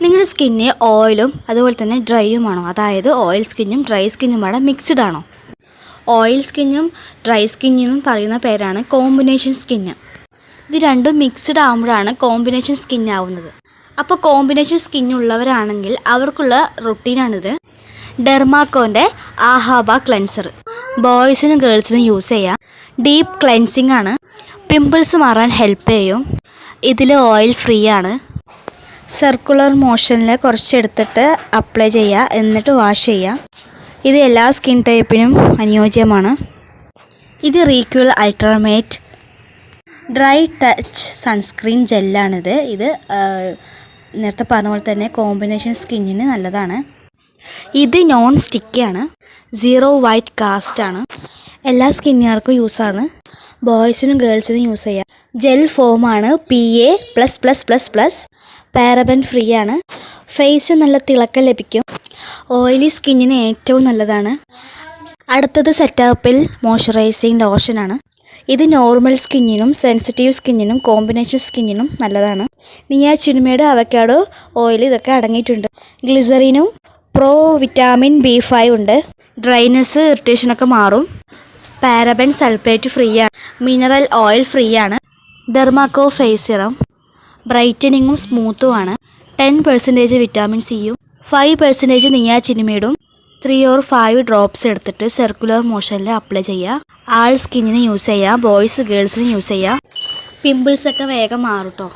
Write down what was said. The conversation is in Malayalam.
നിങ്ങളുടെ സ്കിന്ന് ഓയിലും അതുപോലെ തന്നെ ഡ്രൈയുമാണോ? അതായത് ഓയിൽ സ്കിന്നും ഡ്രൈ സ്കിന്നുമാണ് മിക്സ്ഡ് ആണോ? ഓയിൽ സ്കിന്നും ഡ്രൈ സ്കിന്നിനും പറയുന്ന പേരാണ് കോമ്പിനേഷൻ സ്കിന്ന്. ഇത് രണ്ടും മിക്സ്ഡ് ആകുമ്പോഴാണ് കോമ്പിനേഷൻ സ്കിൻ ആവുന്നത്. അപ്പോൾ കോമ്പിനേഷൻ സ്കിന്നുള്ളവരാണെങ്കിൽ അവർക്കുള്ള റൊട്ടീനാണിത്. ഡെർമാക്കോൻ്റെ ആഹാബ ക്ലെൻസർ ബോയ്സിനും ഗേൾസിനും യൂസ് ചെയ്യാം. ഡീപ്പ് ക്ലെൻസിങ് ആണ്. പിമ്പിൾസ് മാറാൻ ഹെൽപ്പ് ചെയ്യും. ഇതിൽ ഓയിൽ ഫ്രീ ആണ്. സർക്കുലർ മോഷനിൽ കുറച്ചെടുത്തിട്ട് അപ്ലൈ ചെയ്യുക, എന്നിട്ട് വാഷ് ചെയ്യുക. ഇത് എല്ലാ സ്കിൻ ടൈപ്പിനും അനുയോജ്യമാണ്. ഇത് റീക്വൽ അൾട്രാമേറ്റ് ഡ്രൈ ടച്ച് സൺസ്ക്രീൻ ജെല്ലാണിത്. ഇത് നേരത്തെ പറഞ്ഞ പോലെ തന്നെ കോമ്പിനേഷൻ സ്കിന്നിന് നല്ലതാണ്. ഇത് നോൺ സ്റ്റിക്കിയാണ്. സീറോ വൈറ്റ് കാസ്റ്റ് ആണ്. എല്ലാ സ്കിന്നുകാർക്കും യൂസാണ്. ബോയ്സിനും ഗേൾസിനും യൂസ് ചെയ്യാം. ജെൽ ഫോമാണ്. PA++++. പാരബൻ ഫ്രീ ആണ്. ഫേസ് നല്ല തിളക്കം ലഭിക്കും. ഓയിലി സ്കിന്നിന് ഏറ്റവും നല്ലതാണ്. അടുത്തത് സെറ്റപ്പിൽ മോയ്സ്ചറൈസിങ് ലോഷനാണ്. ഇത് നോർമൽ സ്കിന്നിനും സെൻസിറ്റീവ് സ്കിന്നിനും കോമ്പിനേഷൻ സ്കിന്നിനും നല്ലതാണ്. നിയാസിനമൈഡ്, അവക്കാഡോ ഓയിൽ ഇതൊക്കെ അടങ്ങിയിട്ടുണ്ട്. ഗ്ലിസറിനും വിറ്റാമിൻ B5 ഉണ്ട്. ഡ്രൈനെസ് ഇറിറ്റേഷനൊക്കെ മാറും. പാരബൻ സൾഫേറ്റ് ഫ്രീ ആണ്. മിനറൽ ഓയിൽ ഫ്രീ ആണ്. ഡെർമാക്കോ ഫേസ് സിറം ബ്രൈറ്റനിങ്ങും സ്മൂത്തും ആണ്. 10% വിറ്റാമിൻ സിയും 5% നിയാസിനമൈഡും 3 or 5 ഡ്രോപ്സ് എടുത്തിട്ട് സർക്കുലർ മോഷനിൽ അപ്ലൈ ചെയ്യുക. ആൾ സ്കിന്നിന് യൂസ് ചെയ്യുക. ബോയ്സ് ഗേൾസിന് യൂസ് ചെയ്യുക. പിമ്പിൾസൊക്കെ വേഗം മാറും കേട്ടോ.